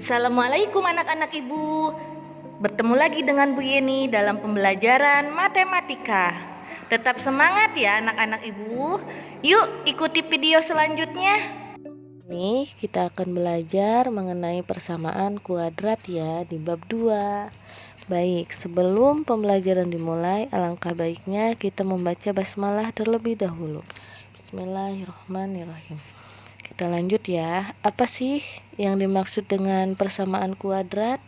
Assalamualaikum anak-anak ibu. Bertemu lagi dengan Bu Yeni dalam pembelajaran matematika. Tetap semangat ya anak-anak ibu. Yuk ikuti video selanjutnya. Ini kita akan belajar mengenai persamaan kuadrat ya di bab 2. Baik, sebelum pembelajaran dimulai, alangkah baiknya kita membaca basmalah terlebih dahulu. Bismillahirrahmanirrahim. Kita lanjut ya. Apa sih yang dimaksud dengan persamaan kuadrat?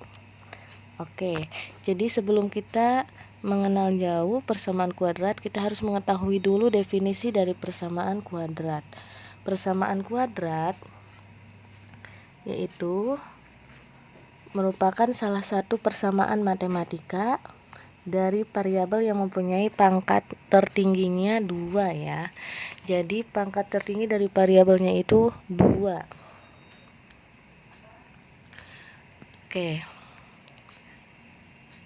Oke, jadi sebelum kita mengenal jauh persamaan kuadrat, kita harus mengetahui dulu definisi dari persamaan kuadrat. Persamaan kuadrat yaitu merupakan salah satu persamaan matematika dari variabel yang mempunyai pangkat tertingginya 2 ya. Jadi pangkat tertinggi dari variabelnya itu 2. Oke.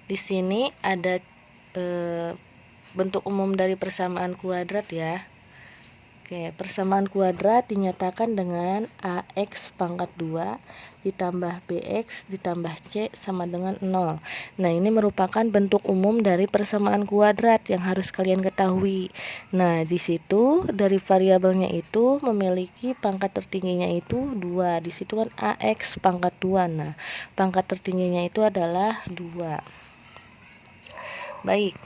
Di sini ada bentuk umum dari persamaan kuadrat ya. Oke, persamaan kuadrat dinyatakan dengan AX pangkat 2 ditambah BX ditambah C sama dengan 0. Nah, ini merupakan bentuk umum dari persamaan kuadrat yang harus kalian ketahui. Nah, di situ dari variabelnya itu memiliki pangkat tertingginya itu 2. Di situ kan AX pangkat 2. Nah, pangkat tertingginya itu adalah 2. Baik.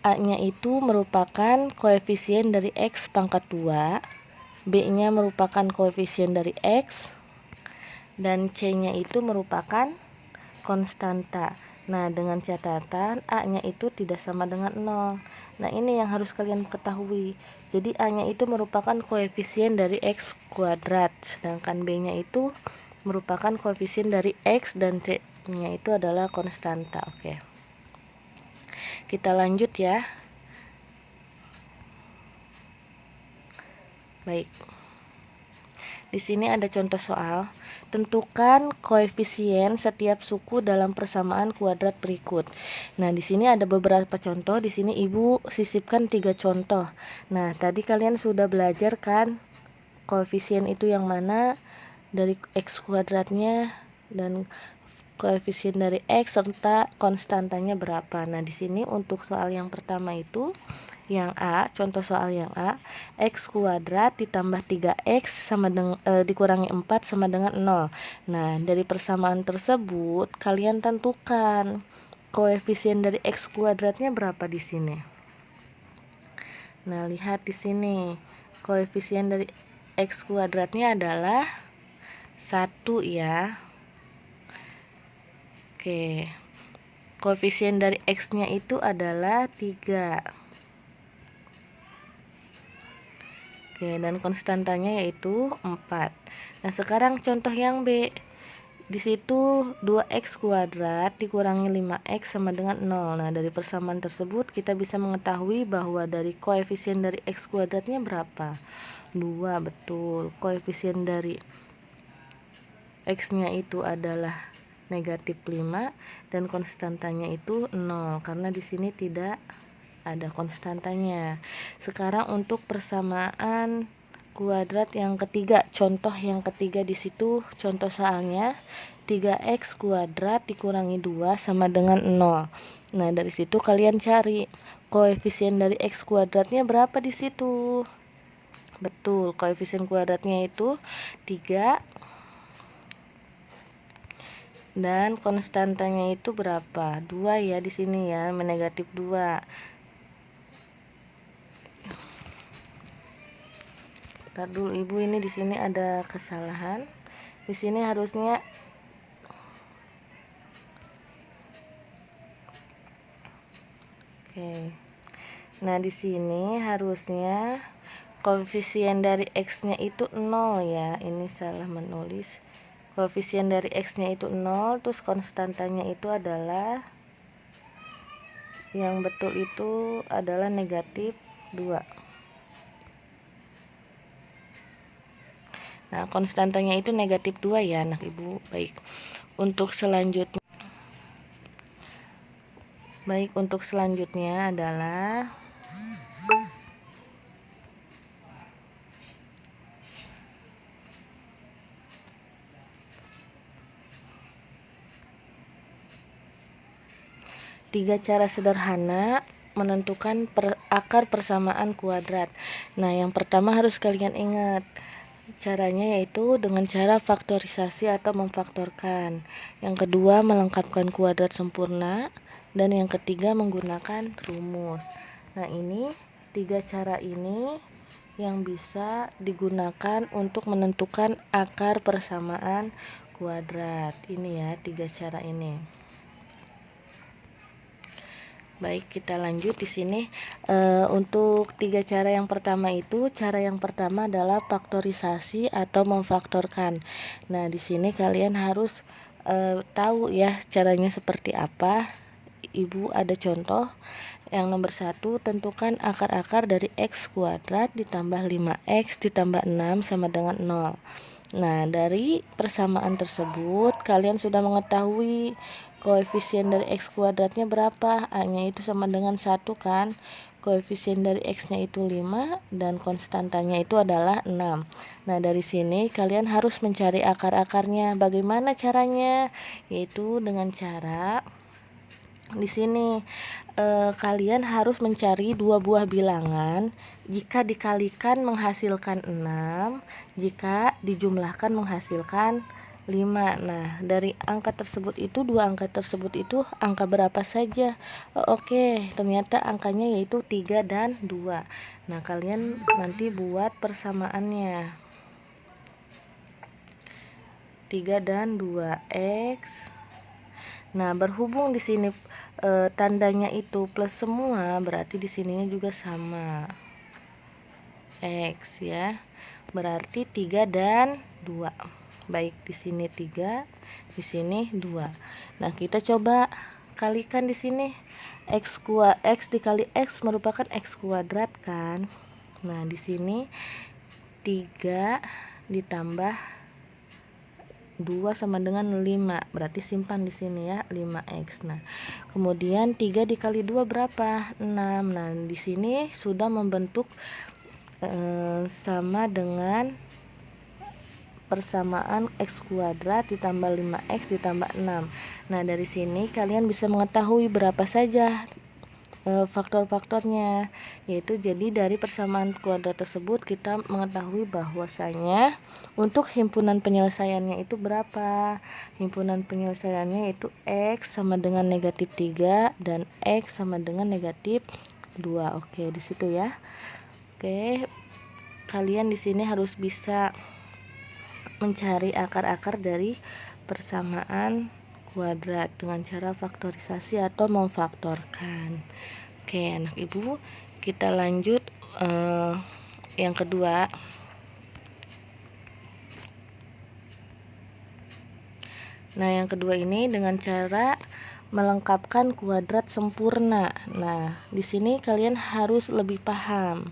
A-nya itu merupakan koefisien dari X pangkat 2, B-nya merupakan koefisien dari X, dan C-nya itu merupakan konstanta. Nah, dengan catatan A-nya itu tidak sama dengan 0. Nah, ini yang harus kalian ketahui. Jadi A-nya itu merupakan koefisien dari X kuadrat, sedangkan B-nya itu merupakan koefisien dari X dan C-nya itu adalah konstanta. Oke. Kita lanjut ya. Baik. Di sini ada contoh soal. Tentukan koefisien setiap suku dalam persamaan kuadrat berikut. Nah, di sini ada beberapa contoh. Di sini Ibu sisipkan 3 contoh. Nah, tadi kalian sudah belajar kan koefisien itu yang mana dari X kuadratnya dan koefisien dari X serta konstantanya berapa. Nah, di sini untuk soal yang pertama itu yang A, contoh soal yang A, X kuadrat ditambah 3X sama dengan dikurangi 4 sama dengan 0. Nah, dari persamaan tersebut kalian tentukan koefisien dari X kuadratnya berapa di sini. Nah, lihat di sini. Koefisien dari X kuadratnya adalah 1 ya. Oke. Koefisien dari X-nya itu adalah 3. Oke, dan konstantanya yaitu 4. Nah, sekarang contoh yang B. Di situ 2X kuadrat dikurangi 5X sama dengan 0. Nah, dari persamaan tersebut kita bisa mengetahui bahwa dari koefisien dari X kuadratnya berapa? 2, betul. Koefisien dari X-nya itu adalah negatif 5 dan konstantanya itu 0 karena di sini tidak ada konstantanya. Sekarang untuk persamaan kuadrat yang ketiga, contoh yang ketiga di situ contoh soalnya 3X kuadrat dikurangi 2 sama dengan 0. Nah, dari situ kalian cari koefisien dari X kuadratnya berapa di situ. Betul, koefisien kuadratnya itu 3 dan konstantanya itu berapa? 2 ya di sini ya, negatif 2. Ntar dulu Ibu, ini di sini ada kesalahan. Di sini harusnya Oke. Nah, di sini harusnya koefisien dari X-nya itu 0 ya. Ini salah menulis. Koefisien dari X-nya itu 0, terus konstantanya itu adalah yang betul itu adalah negatif 2. Nah, konstantanya itu negatif 2 ya anak Ibu. Baik. Untuk selanjutnya adalah 3 cara sederhana menentukan akar persamaan kuadrat. Nah, yang pertama harus kalian ingat. Caranya yaitu dengan cara faktorisasi atau memfaktorkan. Yang kedua, melengkapkan kuadrat sempurna. Dan yang ketiga, menggunakan rumus. Nah, ini 3 cara ini yang bisa digunakan untuk menentukan akar persamaan kuadrat. Ini ya, 3 cara ini. Baik, kita lanjut di sini. Untuk 3 cara yang pertama itu, cara yang pertama adalah faktorisasi atau memfaktorkan. Nah, di sini kalian harus tahu ya caranya seperti apa. Ibu ada contoh. Yang nomor 1, tentukan akar-akar dari x kuadrat ditambah 5x ditambah 6 sama dengan 0. Nah, dari persamaan tersebut kalian sudah mengetahui koefisien dari x kuadratnya berapa. A-nya itu sama dengan 1 kan. Koefisien dari x-nya itu 5 dan konstantanya itu adalah 6. Nah, dari sini kalian harus mencari akar-akarnya. Bagaimana caranya? Yaitu dengan cara di sini kalian harus mencari 2 buah bilangan. Jika dikalikan menghasilkan 6, jika dijumlahkan menghasilkan 5. Nah, dari angka tersebut itu, 2 angka tersebut itu angka berapa saja? Oke, ternyata angkanya yaitu 3 dan 2. Nah, kalian nanti buat persamaannya. 3 dan 2 x. Nah, berhubung di sini tandanya itu plus semua, berarti di sininya juga sama. X ya. Berarti 3 dan 2. Baik, di sini 3, di sini 2. Nah, kita coba kalikan di sini. X dikali X merupakan X kuadrat kan. Nah, di sini 3 ditambah 2 sama dengan 5, berarti simpan di sini ya, 5x. Nah, kemudian 3 dikali 2 berapa? 6. Nah, di sini sudah membentuk sama dengan persamaan x kuadrat ditambah 5x ditambah 6. Nah, dari sini kalian bisa mengetahui berapa saja faktor-faktornya, yaitu jadi dari persamaan kuadrat tersebut kita mengetahui bahwasanya untuk himpunan penyelesaiannya itu berapa. Himpunan penyelesaiannya itu x sama dengan negatif 3 dan x sama dengan negatif 2. Oke, di situ ya. Oke, kalian di sini harus bisa mencari akar-akar dari persamaan kuadrat dengan cara faktorisasi atau memfaktorkan. Oke, anak ibu, kita lanjut yang kedua. Nah, yang kedua ini dengan cara melengkapkan kuadrat sempurna. Nah, di sini kalian harus lebih paham.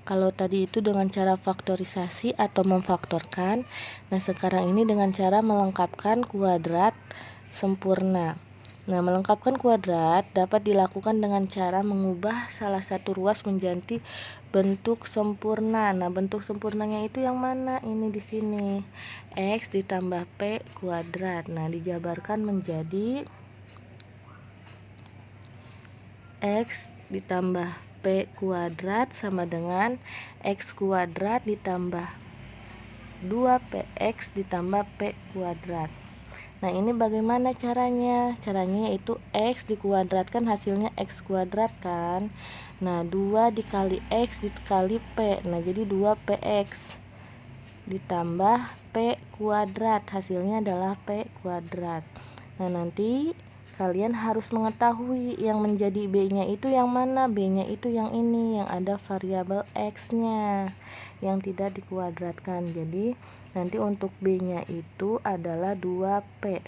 Kalau tadi itu dengan cara faktorisasi atau memfaktorkan, nah sekarang ini dengan cara melengkapkan kuadrat sempurna. Nah, melengkapkan kuadrat dapat dilakukan dengan cara mengubah salah satu ruas menjadi bentuk sempurna. Nah, bentuk sempurnanya itu yang mana? Ini di sini. X ditambah P kuadrat. Nah, dijabarkan menjadi X ditambah P kuadrat sama dengan X kuadrat ditambah 2PX ditambah P kuadrat. Nah, ini bagaimana caranya? Caranya yaitu X dikuadratkan hasilnya X kuadrat kan. Nah, 2 dikali X dikali P. Nah, jadi 2PX ditambah P kuadrat. Hasilnya adalah P kuadrat. Nah, nanti kalian harus mengetahui yang menjadi B-nya itu yang mana. B-nya itu yang ini, yang ada variabel X-nya yang tidak dikuadratkan. Jadi nanti untuk B-nya itu adalah 2P.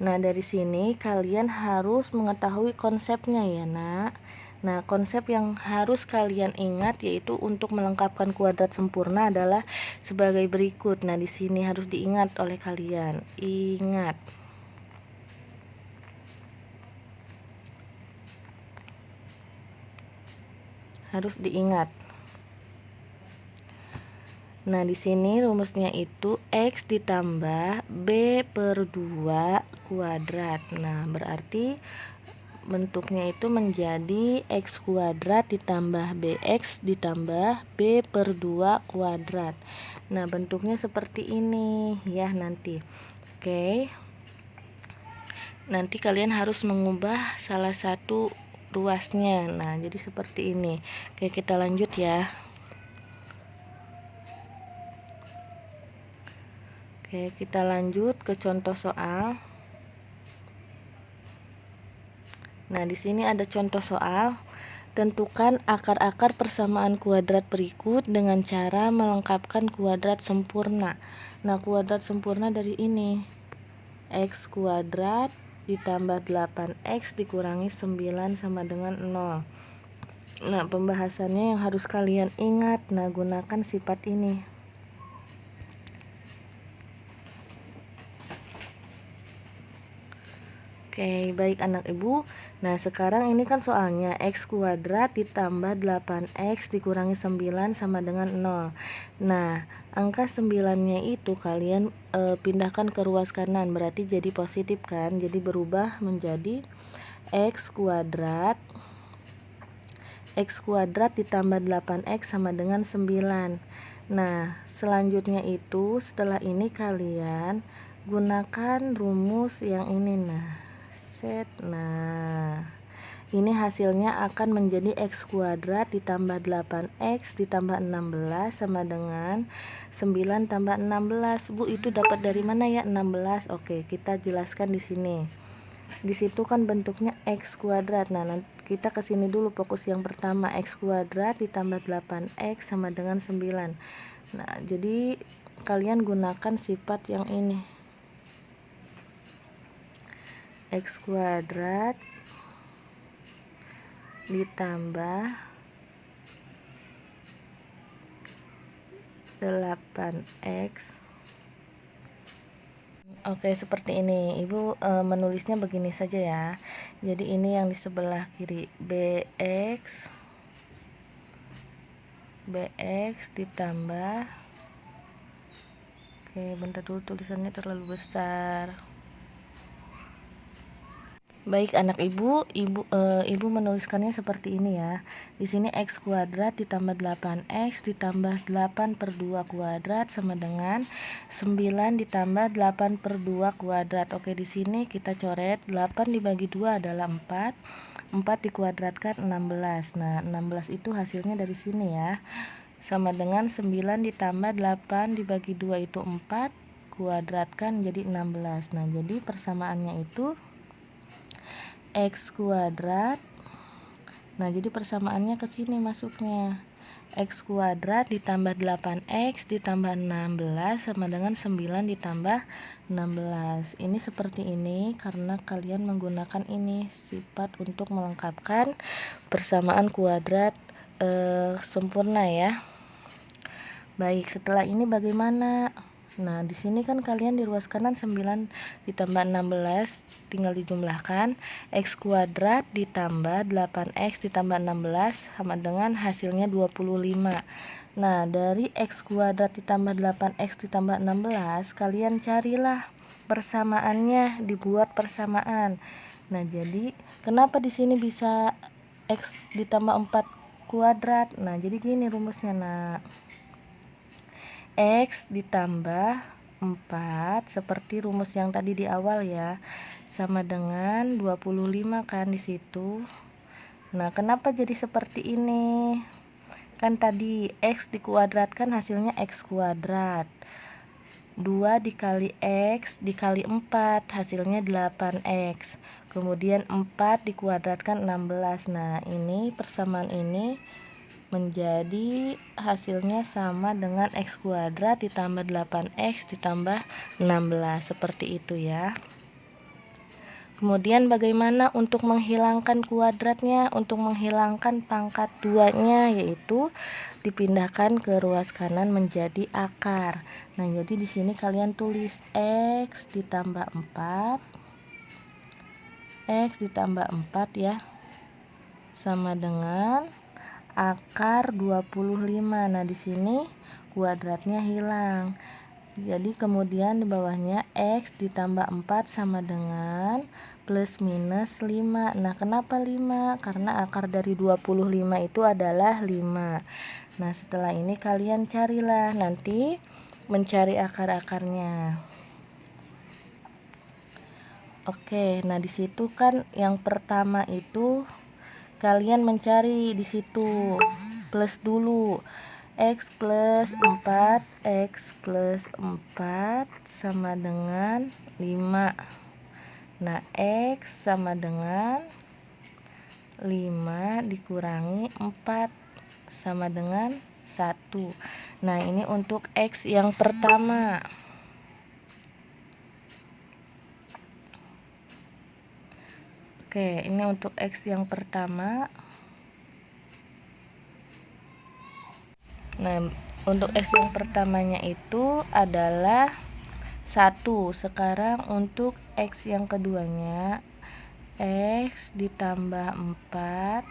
Nah, dari sini kalian harus mengetahui konsepnya ya, Nak. Nah, konsep yang harus kalian ingat yaitu untuk melengkapkan kuadrat sempurna adalah sebagai berikut. Nah, di sini harus diingat oleh kalian. Ingat. Harus diingat. Nah, di sini rumusnya itu X ditambah B per 2 kuadrat. Nah, berarti bentuknya itu menjadi X kuadrat ditambah BX ditambah B per 2 kuadrat. Nah, bentuknya seperti ini ya nanti. Oke. Nanti kalian harus mengubah salah satu ruasnya. Nah, jadi seperti ini. Oke, kita lanjut ya. Oke, kita lanjut ke contoh soal. Nah, di sini ada contoh soal. Tentukan akar-akar persamaan kuadrat berikut dengan cara melengkapkan kuadrat sempurna. Nah, kuadrat sempurna dari ini. X kuadrat ditambah 8X dikurangi 9 sama dengan 0. Nah, pembahasannya yang harus kalian ingat. Nah, gunakan sifat ini. Oke, baik anak ibu. Nah, sekarang ini kan soalnya X kuadrat ditambah 8X dikurangi 9 sama dengan 0. Nah, angka 9-nya itu kalian pindahkan ke ruas kanan, berarti jadi positif kan. Jadi berubah menjadi X kuadrat ditambah 8X sama dengan 9. Nah, selanjutnya itu setelah ini kalian gunakan rumus yang ini. Nah, ini hasilnya akan menjadi X kuadrat ditambah 8X ditambah 16 sama dengan 9 tambah 16. Bu, itu dapat dari mana ya 16? Oke, kita jelaskan di sini. Di situ kan bentuknya X kuadrat. Nah, nanti kita ke sini dulu, fokus yang pertama. X kuadrat ditambah 8X sama dengan 9. Nah, jadi kalian gunakan sifat yang ini. X kuadrat ditambah 8X. Oke, seperti ini. Ibu menulisnya begini saja ya. Jadi ini yang di sebelah kiri, BX ditambah, oke bentar dulu, tulisannya terlalu besar. Baik anak ibu, ibu menuliskannya seperti ini ya. Di sini X kuadrat ditambah 8X ditambah 8 per 2 kuadrat sama dengan 9 ditambah 8 per 2 kuadrat. Oke, di sini kita coret 8 dibagi 2 adalah 4. 4 dikuadratkan 16. Nah, 16 itu hasilnya dari sini ya. Sama dengan 9 ditambah 8 dibagi 2 itu 4, kuadratkan jadi 16. Nah, jadi persamaannya itu X kuadrat. Nah, jadi persamaannya ke sini masuknya. X kuadrat ditambah 8X ditambah 16 sama dengan 9 ditambah 16. Ini seperti ini karena kalian menggunakan ini sifat untuk melengkapkan persamaan kuadrat sempurna ya. Baik, setelah ini bagaimana? Nah, di sini kan kalian di ruas kanan 9 ditambah 16 tinggal dijumlahkan. X kuadrat ditambah 8X ditambah 16 sama dengan hasilnya 25. Nah, dari X kuadrat ditambah 8X ditambah 16, kalian carilah persamaannya, dibuat persamaan. Nah, jadi kenapa di sini bisa X ditambah 4 kuadrat? Nah, jadi gini rumusnya, nak. X ditambah 4 seperti rumus yang tadi di awal ya, sama dengan 25 kan di situ. Nah, kenapa jadi seperti ini? Kan tadi X dikuadratkan hasilnya X kuadrat. 2 dikali X dikali 4 hasilnya 8X. Kemudian 4 dikuadratkan 16. Nah, ini persamaan ini menjadi hasilnya sama dengan X kuadrat ditambah 8X ditambah 16, seperti itu ya. Kemudian bagaimana untuk menghilangkan kuadratnya? Untuk menghilangkan pangkat 2-nya yaitu dipindahkan ke ruas kanan menjadi akar. Nah, jadi di sini kalian tulis X ditambah 4 ya, sama dengan akar 25. Nah, di sini kuadratnya hilang. Jadi kemudian di bawahnya X ditambah 4 sama dengan plus minus 5. Nah, kenapa 5? Karena akar dari 25 itu adalah 5. Nah, setelah ini kalian carilah nanti mencari akar-akarnya. Oke, nah di situ kan yang pertama itu kalian mencari di situ plus dulu. X plus 4 X plus 4 sama dengan 5. Nah, X sama dengan 5 dikurangi 4 sama dengan 1. Nah, ini untuk X yang pertama. Oke, ini untuk X yang pertama. Nah, untuk X yang pertamanya itu adalah 1. Sekarang untuk X yang keduanya, X ditambah 4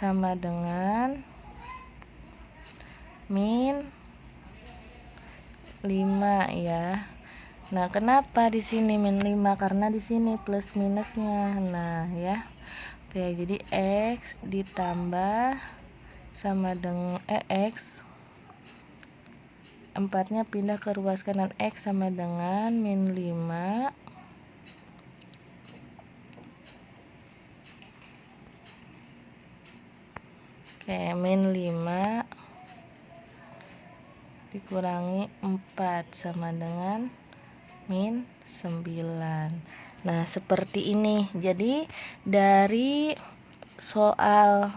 sama dengan min 5 ya. Nah, kenapa di sini min 5? Karena di sini plus minusnya. Nah, ya. Oke, jadi X ditambah sama dengan X 4-nya pindah ke ruas kanan, X sama dengan min 5 min 5 dikurangi 4 sama dengan min 9. Nah, seperti ini. Jadi dari soal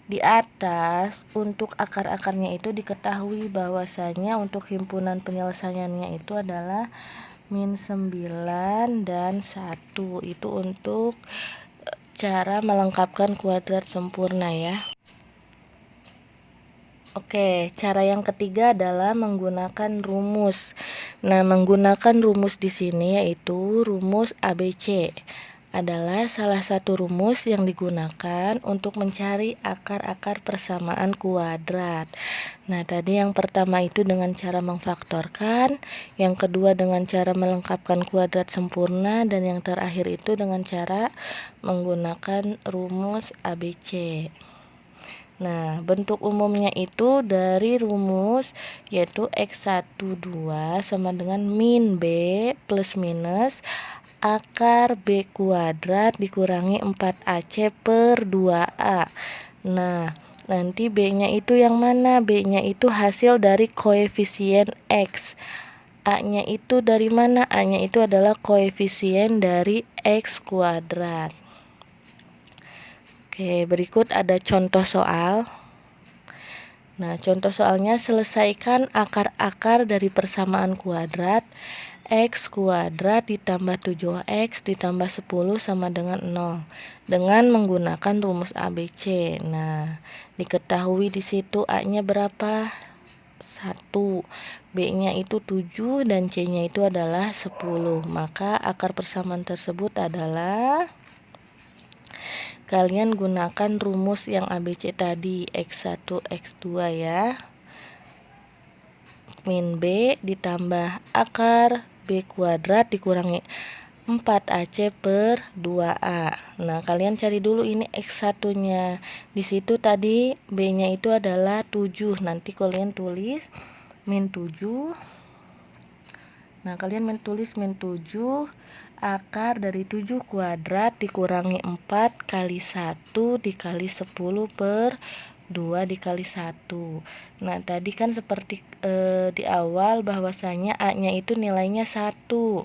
di atas untuk akar-akarnya itu diketahui bahwasanya untuk himpunan penyelesaiannya itu adalah min 9 dan 1. Itu untuk cara melengkapkan kuadrat sempurna ya. Oke, cara yang ketiga adalah menggunakan rumus. Nah, menggunakan rumus di sini yaitu rumus ABC adalah salah satu rumus yang digunakan untuk mencari akar-akar persamaan kuadrat. Nah, tadi yang pertama itu dengan cara memfaktorkan, yang kedua dengan cara melengkapkan kuadrat sempurna, dan yang terakhir itu dengan cara menggunakan rumus ABC. Nah, bentuk umumnya itu dari rumus yaitu X12 sama dengan min B plus minus akar B kuadrat dikurangi 4AC per 2A. Nah, nanti B-nya itu yang mana? B-nya itu hasil dari koefisien X. A-nya itu dari mana? A-nya itu adalah koefisien dari X kuadrat. Oke, berikut ada contoh soal. Nah, contoh soalnya selesaikan akar-akar dari persamaan kuadrat X kuadrat ditambah 7X ditambah 10 sama dengan 0 dengan menggunakan rumus ABC. Nah, diketahui di situ A-nya berapa? 1, B-nya itu 7 dan C-nya itu adalah 10. Maka akar persamaan tersebut adalah kalian gunakan rumus yang ABC tadi, X1, X2 ya. Min B ditambah akar B kuadrat dikurangi 4AC per 2A. Nah, kalian cari dulu ini X1-nya. Di situ tadi B-nya itu adalah 7. Nanti kalian tulis min 7. Nah, kalian menulis min 7 akar dari 7 kuadrat dikurangi 4 kali 1 dikali 10 per 2 dikali 1. Nah, tadi kan seperti di awal bahwasanya A-nya itu nilainya 1.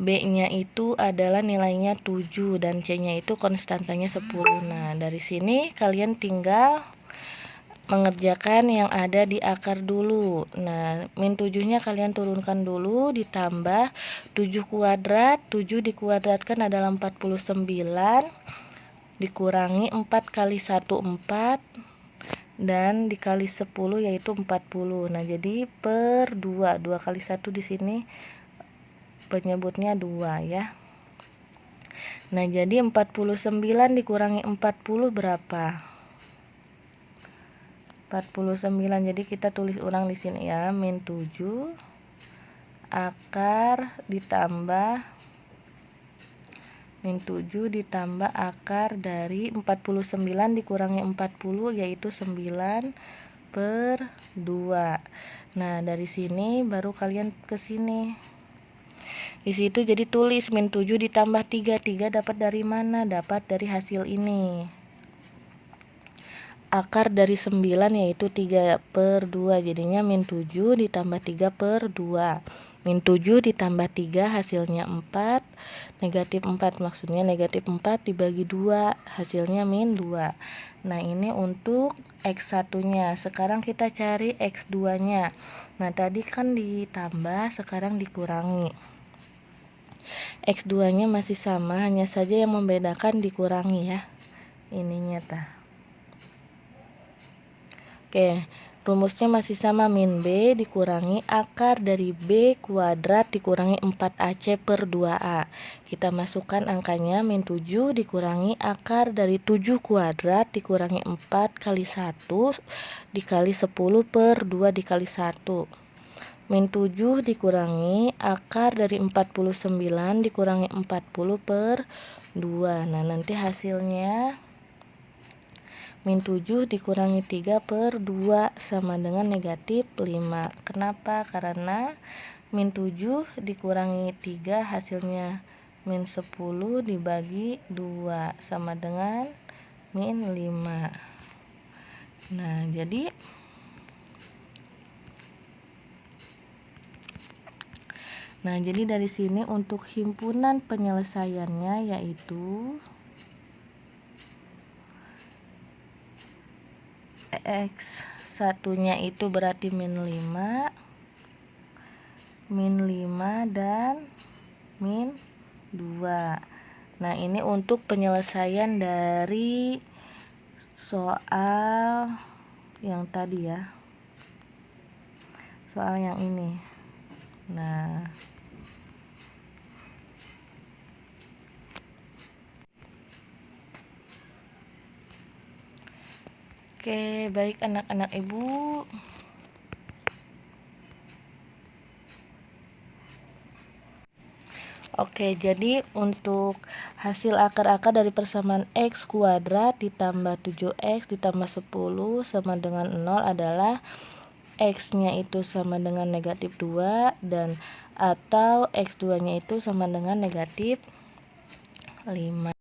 B-nya itu adalah nilainya 7 dan C-nya itu konstantanya 10. Nah, dari sini kalian tinggal mengerjakan yang ada di akar dulu. Nah, min 7-nya kalian turunkan dulu ditambah 7 kuadrat. 7 dikuadratkan adalah 49 dikurangi 4 kali 1 4 dan dikali 10 yaitu 40. Nah, jadi per 2. 2 kali 1 di sini penyebutnya 2 ya. Nah, jadi 49 dikurangi 40 berapa? 49. Jadi kita tulis ulang di sini ya, min 7 akar ditambah min 7 ditambah akar dari 49 dikurangi 40 yaitu 9/2. Nah, dari sini baru kalian ke sini. Di situ jadi tulis min 7 ditambah 3. 3 dapat dari mana? Dapat dari hasil ini. Akar dari 9 yaitu 3/2. Jadinya min 7 ditambah 3/2. Min 7 ditambah 3 hasilnya 4. Negatif 4 maksudnya negatif 4 dibagi 2 hasilnya min 2. Nah, ini untuk X1 nya. Sekarang kita cari X2 nya. Nah, tadi kan ditambah, sekarang dikurangi. X2 nya masih sama, hanya saja yang membedakan dikurangi ya, ininya tah. Oke, rumusnya masih sama, min B dikurangi akar dari B kuadrat dikurangi 4AC/2A. Kita masukkan angkanya, min 7 dikurangi akar dari 7 kuadrat dikurangi 4 kali 1 dikali 10/2 dikali 1. Min 7 dikurangi akar dari 49 dikurangi 40/2. Nah, nanti hasilnya min 7 dikurangi 3/2 sama dengan negatif 5. Kenapa? Karena min 7 dikurangi 3 hasilnya min 10 dibagi 2 sama dengan min 5. Nah, jadi dari sini untuk himpunan penyelesaiannya yaitu X1 nya itu berarti min 5, dan min 2. Nah, ini untuk penyelesaian dari soal yang tadi ya, soal yang ini. Nah, oke, baik anak-anak ibu. Oke, jadi untuk hasil akar-akar dari persamaan X kuadrat ditambah 7X ditambah 10 sama dengan 0 adalah X nya itu sama dengan negatif 2 dan atau X2 nya itu sama dengan negatif 5.